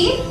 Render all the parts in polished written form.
ready?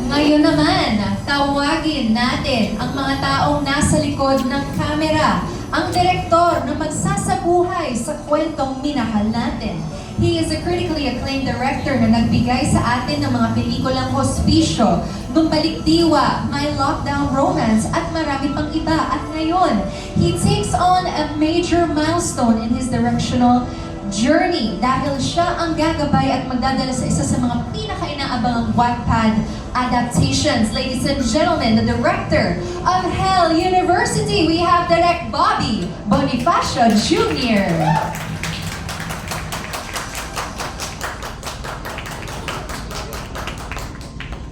Ngayon naman, tawagin natin ang mga taong nasa likod ng kamera, ang direktor na magsasabuhay sa kwentong minahal natin. He is a critically acclaimed director na nagbigay sa atin ng mga pelikulang Hospisyo, Numbalik Diwa, My Lockdown Romance, at marami pang iba. At ngayon, he takes on a major milestone in his directional journey dahil siya ang gagabay at magdadala sa isa sa mga pinaka-inaabangang Wattpad adaptations. Ladies and gentlemen, the director of Hell University, we have Direct Bobby Bonifacio Jr.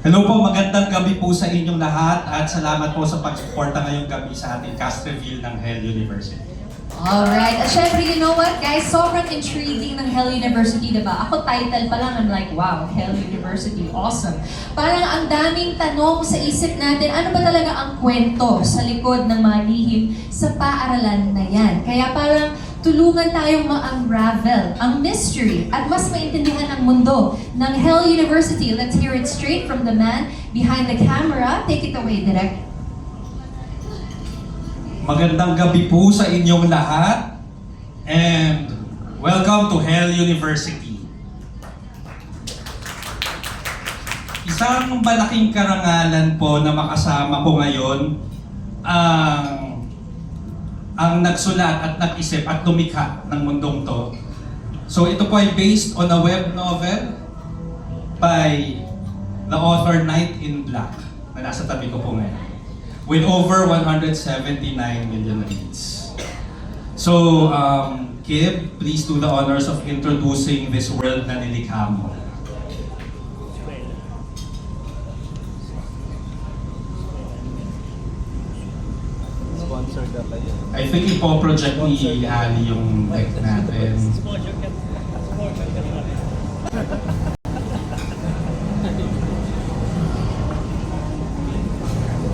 Hello po, magandang gabi po sa inyong lahat at salamat po sa pagsuporta ngayong gabi sa ating cast reveal ng Hell University. Alright, at syempre, you know what guys, sobrang intriguing ng Hell University, diba? Ako title pa lang, I'm like, wow, Hell University, awesome. Parang ang daming tanong sa isip natin, ano ba talaga ang kwento sa likod ng mga lihim sa paaralan na yan? Kaya parang tulungan tayong ma-unravel ang mystery at mas maintindihan ang mundo ng Hell University. Let's hear it straight from the man behind the camera. Take it away, Direk. Magandang gabi po sa inyong lahat and welcome to Hell University. Isang malaking karangalan po na makasama ko ngayon ang nagsulat at nag-isip at lumikha ng mundong to. So ito po ay based on a web novel by the author Knight in Black na nasa tabi ko po ngayon, with over 179 million reads. So, Kib, please do the honors of introducing this world na nilikha mo. I think ipo-project ni Ali yung deck natin.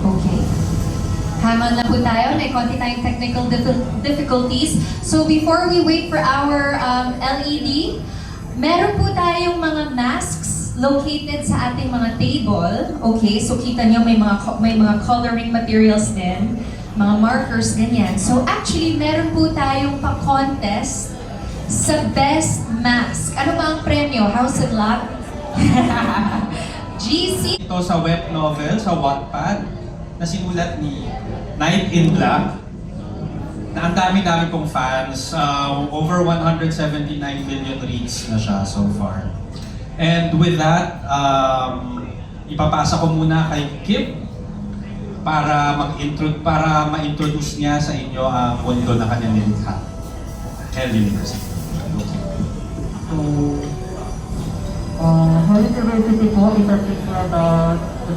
Okay. Tama na po tayo. May konti tayong technical difficulties. So before we wait for our LED, meron po tayong mga masks located sa ating mga table. Okay, so kita niyo may mga coloring materials din, mga markers, ganyan. So actually, meron po tayong pa-contest sa best mask. Ano ba ang premyo? How's it luck? GC. Ito sa web novel, sa Wattpad, na sinulat ni Knight in Black, na ang dami-dami pong fans, over 179 million reads na siya so far. And with that, ipapasa ko muna kay Kip para ma-introduce niya sa inyo ang mundo na kanyang nilikha, Hell University. So, Hell University po is a secret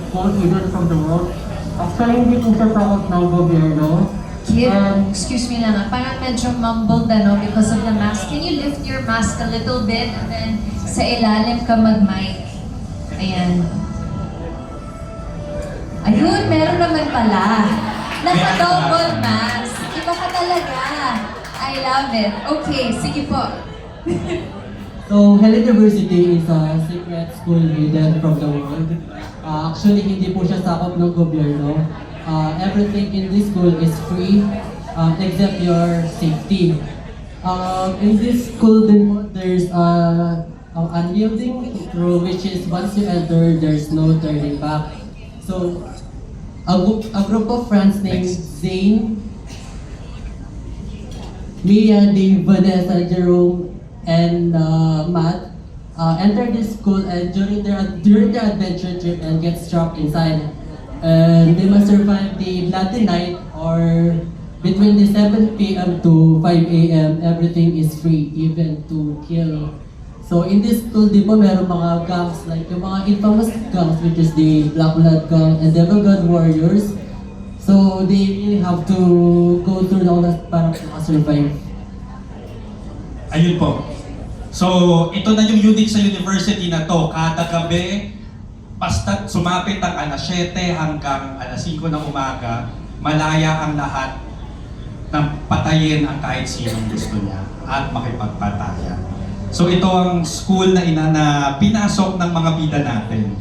school hidden from the world. Actually, hindi po siya sakot ng gobyerno. Kid, excuse me lang, parang medyo mumbled because of the mask. Can you lift your mask a little bit and then sa ilalim ka mag-mic? Ayan. Ayun, meron naman pala. Naka-double mask. Iba ka talaga. I love it. Okay, sige po. So, Hell University is a secret school hidden from the world. Actually, hindi po siya sakop ng gobyerno. Everything in this school is free except your safety. In this school, there's an unyielding through which is once you enter, there's no turning back. So, a group of friends named Zane, Mia, Dave, Vanessa, Jerome, and Matt enter this school and during their adventure trip and get trapped inside. And they must survive the bloody night, or between the 7 p.m. to 5 a.m. everything is free, even to kill. So in this school, di ba meron mga gangs, like yung mga infamous gangs, which is the Black Blood Gang and Devil God Warriors. So they really have to go through all that para survive. Ayun po. So, ito na yung unique sa university na to. Kada gabi, basta sumapit ang alas 7 hanggang alas 5 ng umaga, malaya ang lahat ng patayin ang kahit sinong gusto niya at makipagpatayan. So ito ang school na na pinasok ng mga bida natin.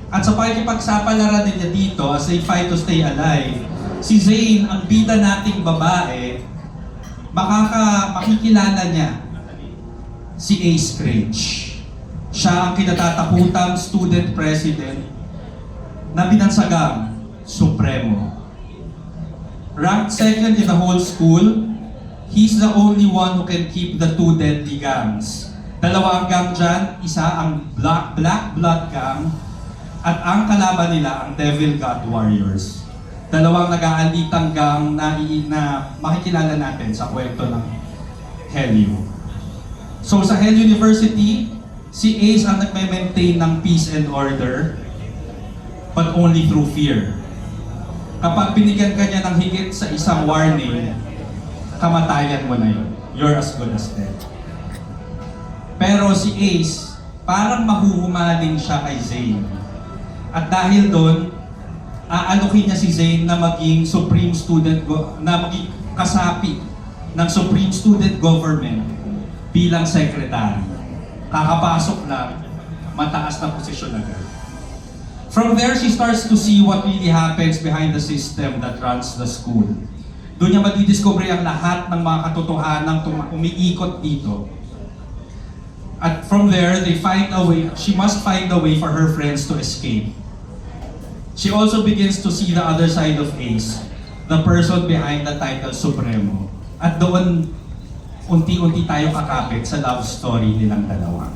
At sa pakikipagsapalaran nila dito as they fight to stay alive, si Zane, ang bida nating babae, makikilala niya si Ace Cringe. Siya ang kinatataputang student president na binansagang Supremo. Ranked second in the whole school, he's the only one who can keep the two deadly gangs. Dalawa ang gang dyan, isa ang Black Blood Gang, at ang kalaban nila ang Devil God Warriors. Dalawang nag-aalitang gang na makikilala natin sa kwento ng Helio. So sa Hell University, si Ace ang nagme-maintain ng peace and order, but only through fear. Kapag binigyan ka niya ng higit sa isang warning, kamatayan mo na yun. You're as good as dead. Pero si Ace, parang mahuhumaling siya kay Zane. At dahil doon, aalokin niya si Zane na maging Supreme Student, na maging kasapi ng Supreme Student Government bilang secretary. Kakapasok lang, mataas na posisyon agad. From there, she starts to see what really happens behind the system that runs the school. Doon niya madidiscover ang lahat ng mga katotohanan umiikot dito. At from there, she must find a way for her friends to escape. She also begins to see the other side of Ace, the person behind the title Supremo. At doon, unti-unti tayo kakapit sa love story nilang dalawa.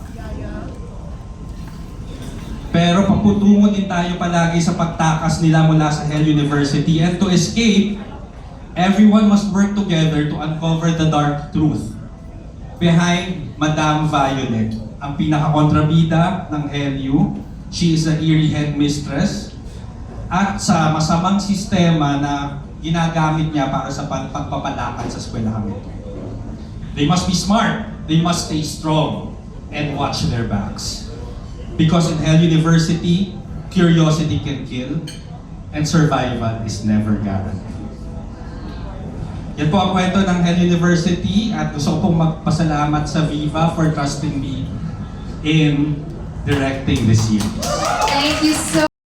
Pero paputungo din tayo palagi sa pagtakas nila mula sa Hell University. And to escape, everyone must work together to uncover the dark truth behind Madame Violet, ang pinaka-kontrabida ng Helio. She is the eerie headmistress. At sa masamang sistema na ginagamit niya para sa pagpapalakad sa eskwelahan ito. They must be smart, they must stay strong, and watch their backs. Because in Hell University, curiosity can kill, and survival is never guaranteed. Yan po ang kwento ng Hell University at gusto ko pong magpasalamat sa Viva for trusting me in directing this series. Thank you so